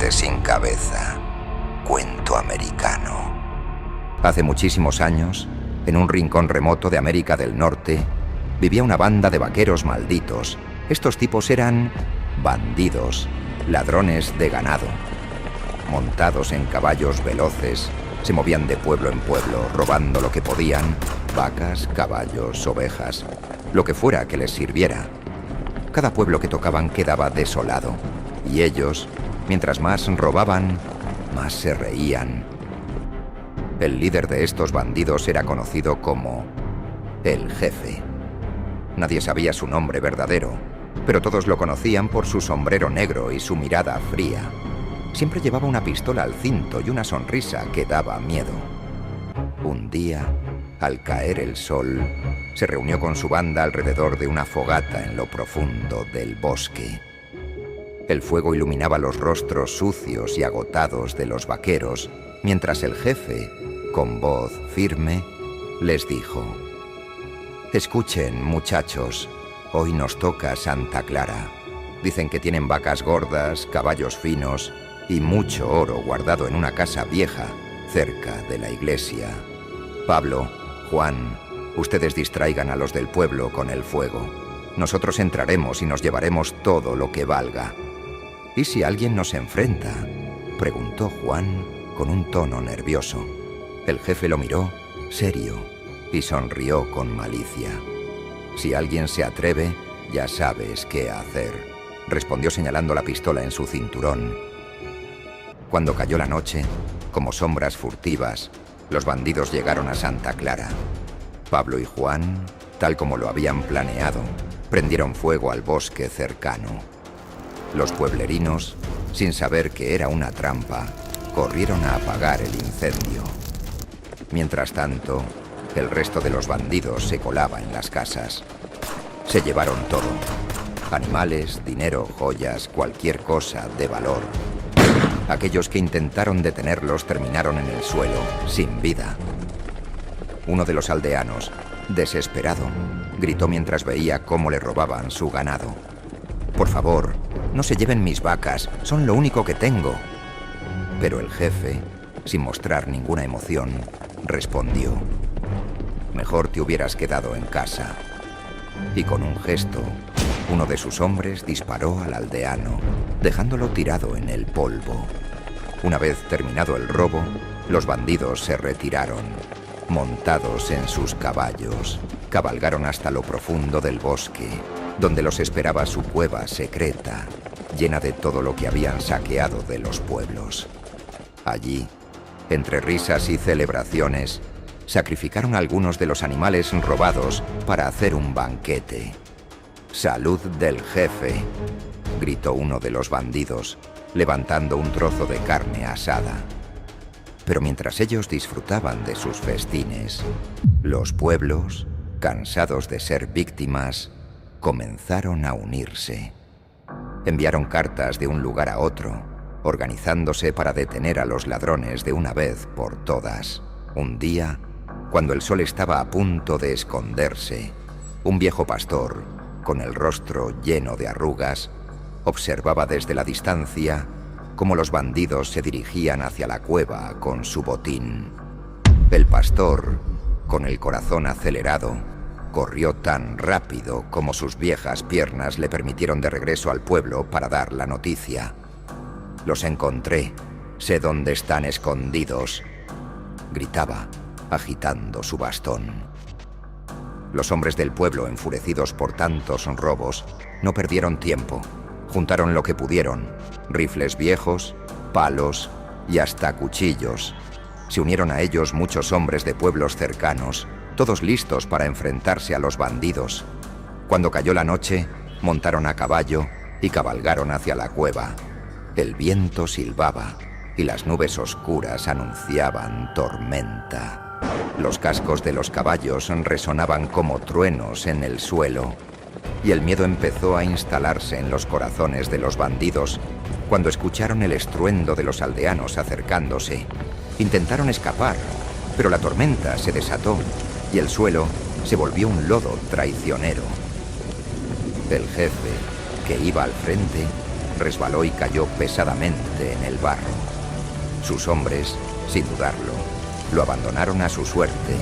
jinete sin cabeza. Cuento americano. Hace muchísimos años, en un rincón remoto de América del Norte, vivía una banda de vaqueros malditos. Estos tipos eran bandidos, ladrones de ganado. Montados en caballos veloces, se movían de pueblo en pueblo, robando lo que podían: vacas, caballos, ovejas, lo que fuera que les sirviera. Cada pueblo que tocaban quedaba desolado, y ellos, mientras más robaban, más se reían. El líder de estos bandidos era conocido como el Jefe. Nadie sabía su nombre verdadero, pero todos lo conocían por su sombrero negro y su mirada fría. Siempre llevaba una pistola al cinto y una sonrisa que daba miedo. Un día, al caer el sol, se reunió con su banda alrededor de una fogata en lo profundo del bosque. El fuego iluminaba los rostros sucios y agotados de los vaqueros, mientras el Jefe, con voz firme, les dijo: «Escuchen, muchachos, hoy nos toca Santa Clara. Dicen que tienen vacas gordas, caballos finos y mucho oro guardado en una casa vieja cerca de la iglesia. Pablo, Juan, ustedes distraigan a los del pueblo con el fuego. Nosotros entraremos y nos llevaremos todo lo que valga». «¿Y si alguien nos enfrenta?», preguntó Juan con un tono nervioso. El Jefe lo miró serio y sonrió con malicia. «Si alguien se atreve, ya sabes qué hacer», respondió señalando la pistola en su cinturón. Cuando cayó la noche, como sombras furtivas, los bandidos llegaron a Santa Clara. Pablo y Juan, tal como lo habían planeado, prendieron fuego al bosque cercano. Los pueblerinos, sin saber que era una trampa, corrieron a apagar el incendio. Mientras tanto, el resto de los bandidos se colaba en las casas. Se llevaron todo: animales, dinero, joyas, cualquier cosa de valor. Aquellos que intentaron detenerlos terminaron en el suelo, sin vida. Uno de los aldeanos, desesperado, gritó mientras veía cómo le robaban su ganado: «Por favor, no se lleven mis vacas, son lo único que tengo». Pero el Jefe, sin mostrar ninguna emoción, respondió: «Mejor te hubieras quedado en casa». Y con un gesto, uno de sus hombres disparó al aldeano, dejándolo tirado en el polvo. Una vez terminado el robo, los bandidos se retiraron. Montados en sus caballos, cabalgaron hasta lo profundo del bosque, donde los esperaba su cueva secreta, llena de todo lo que habían saqueado de los pueblos. Allí, entre risas y celebraciones, sacrificaron algunos de los animales robados para hacer un banquete. «Salud del Jefe», gritó uno de los bandidos, levantando un trozo de carne asada. Pero mientras ellos disfrutaban de sus festines, los pueblos, cansados de ser víctimas, comenzaron a unirse. Enviaron cartas de un lugar a otro, organizándose para detener a los ladrones de una vez por todas. Un día, cuando el sol estaba a punto de esconderse, un viejo pastor, con el rostro lleno de arrugas, observaba desde la distancia cómo los bandidos se dirigían hacia la cueva con su botín. El pastor, con el corazón acelerado, corrió tan rápido como sus viejas piernas le permitieron de regreso al pueblo para dar la noticia. «Los encontré, sé dónde están escondidos», gritaba, agitando su bastón. Los hombres del pueblo, enfurecidos por tantos robos, no perdieron tiempo. Juntaron lo que pudieron: rifles viejos, palos y hasta cuchillos. Se unieron a ellos muchos hombres de pueblos cercanos, todos listos para enfrentarse a los bandidos. Cuando cayó la noche, montaron a caballo y cabalgaron hacia la cueva. El viento silbaba y las nubes oscuras anunciaban tormenta. Los cascos de los caballos resonaban como truenos en el suelo, y el miedo empezó a instalarse en los corazones de los bandidos cuando escucharon el estruendo de los aldeanos acercándose. Intentaron escapar, pero la tormenta se desató y el suelo se volvió un lodo traicionero. El Jefe, que iba al frente, resbaló y cayó pesadamente en el barro. Sus hombres, sin dudarlo, lo abandonaron a su suerte.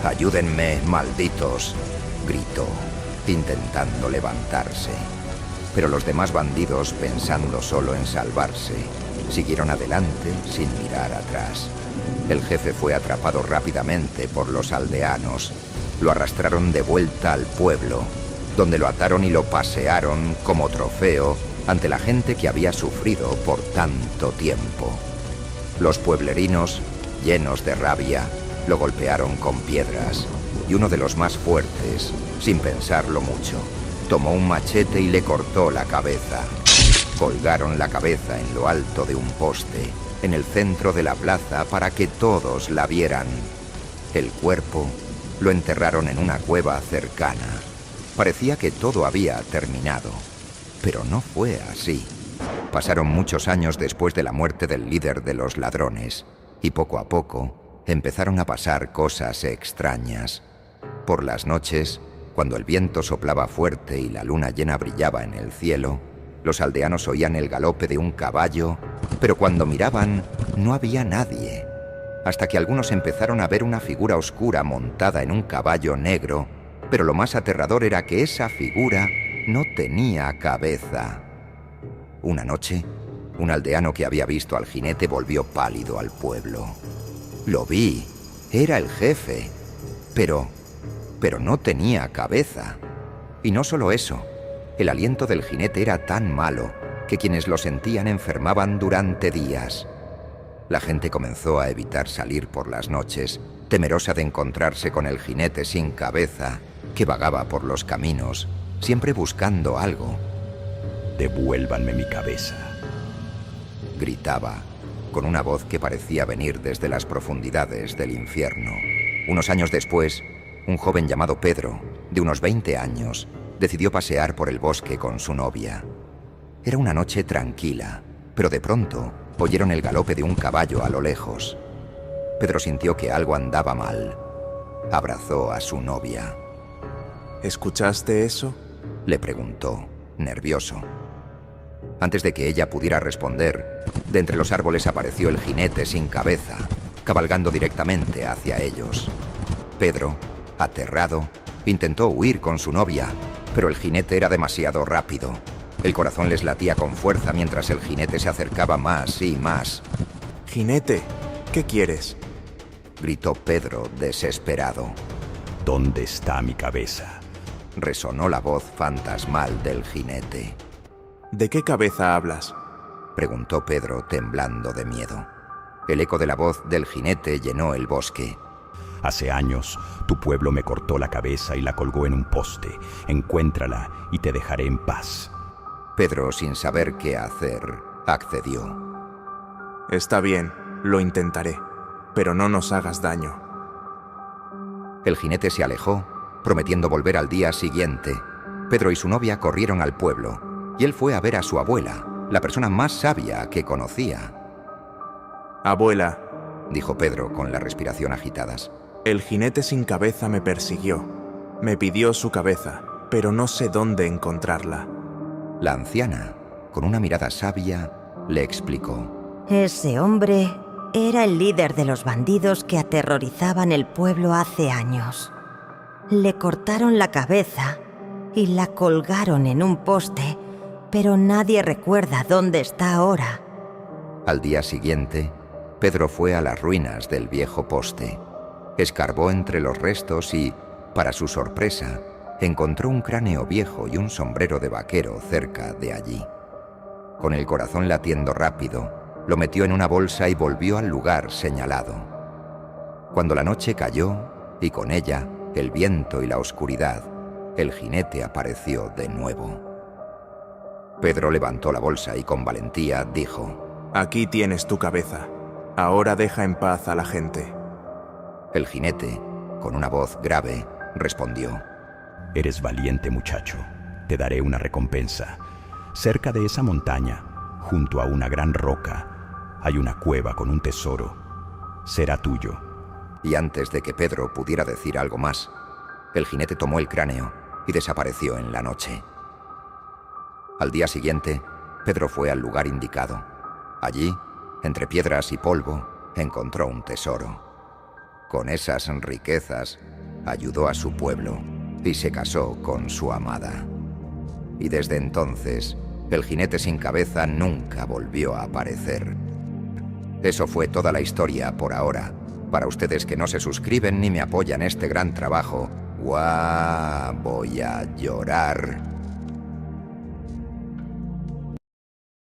«¡Ayúdenme, malditos!», gritó, intentando levantarse. Pero los demás bandidos, pensando solo en salvarse, siguieron adelante sin mirar atrás. El jefe fue atrapado rápidamente por los aldeanos. Lo arrastraron de vuelta al pueblo, donde lo ataron y lo pasearon como trofeo ante la gente que había sufrido por tanto tiempo. Los pueblerinos, llenos de rabia, lo golpearon con piedras, y uno de los más fuertes, sin pensarlo mucho, tomó un machete y le cortó la cabeza. Colgaron la cabeza en lo alto de un poste, en el centro de la plaza, para que todos la vieran. El cuerpo lo enterraron en una cueva cercana. Parecía que todo había terminado, pero no fue así. Pasaron muchos años después de la muerte del líder de los ladrones, y poco a poco empezaron a pasar cosas extrañas. Por las noches, cuando el viento soplaba fuerte y la luna llena brillaba en el cielo, los aldeanos oían el galope de un caballo, pero cuando miraban no había nadie, hasta que algunos empezaron a ver una figura oscura montada en un caballo negro, pero lo más aterrador era que esa figura no tenía cabeza. Una noche, un aldeano que había visto al jinete volvió pálido al pueblo. «Lo vi, era el jefe, pero no tenía cabeza». Y no solo eso, el aliento del jinete era tan malo que quienes lo sentían enfermaban durante días. La gente comenzó a evitar salir por las noches, temerosa de encontrarse con el jinete sin cabeza, que vagaba por los caminos, siempre buscando algo. «Devuélvanme mi cabeza», gritaba, con una voz que parecía venir desde las profundidades del infierno. Unos años después, un joven llamado Pedro, de unos 20 años, decidió pasear por el bosque con su novia. Era una noche tranquila, pero de pronto oyeron el galope de un caballo a lo lejos. Pedro sintió que algo andaba mal. Abrazó a su novia. ¿Escuchaste eso?, le preguntó, nervioso. Antes de que ella pudiera responder, de entre los árboles apareció el jinete sin cabeza, cabalgando directamente hacia ellos. Pedro, aterrado, intentó huir con su novia, pero el jinete era demasiado rápido. El corazón les latía con fuerza mientras el jinete se acercaba más y más. «Jinete, ¿qué quieres?», gritó Pedro, desesperado. «¿Dónde está mi cabeza?», resonó la voz fantasmal del jinete. «¿De qué cabeza hablas?», preguntó Pedro, temblando de miedo. El eco de la voz del jinete llenó el bosque. «Hace años, tu pueblo me cortó la cabeza y la colgó en un poste. Encuéntrala y te dejaré en paz». Pedro, sin saber qué hacer, accedió. «Está bien, lo intentaré, pero no nos hagas daño». El jinete se alejó, prometiendo volver al día siguiente. Pedro y su novia corrieron al pueblo, y él fue a ver a su abuela, la persona más sabia que conocía. «Abuela», dijo Pedro con la respiración agitadas, «el jinete sin cabeza me persiguió. Me pidió su cabeza, pero no sé dónde encontrarla». La anciana, con una mirada sabia, le explicó. Ese hombre era el líder de los bandidos que aterrorizaban el pueblo hace años. Le cortaron la cabeza y la colgaron en un poste, pero nadie recuerda dónde está ahora. Al día siguiente, Pedro fue a las ruinas del viejo poste. Escarbó entre los restos y, para su sorpresa, encontró un cráneo viejo y un sombrero de vaquero cerca de allí. Con el corazón latiendo rápido, lo metió en una bolsa y volvió al lugar señalado. Cuando la noche cayó, y con ella el viento y la oscuridad, el jinete apareció de nuevo. Pedro levantó la bolsa y con valentía dijo: «Aquí tienes tu cabeza. Ahora deja en paz a la gente». El jinete, con una voz grave, respondió: «Eres valiente, muchacho. Te daré una recompensa. Cerca de esa montaña, junto a una gran roca, hay una cueva con un tesoro. Será tuyo». Y antes de que Pedro pudiera decir algo más, el jinete tomó el cráneo y desapareció en la noche. Al día siguiente, Pedro fue al lugar indicado. Allí, entre piedras y polvo, encontró un tesoro. Con esas riquezas, ayudó a su pueblo y se casó con su amada. Y desde entonces, el jinete sin cabeza nunca volvió a aparecer. Eso fue toda la historia por ahora. Para ustedes que no se suscriben ni me apoyan este gran trabajo, ¡guau! Voy a llorar.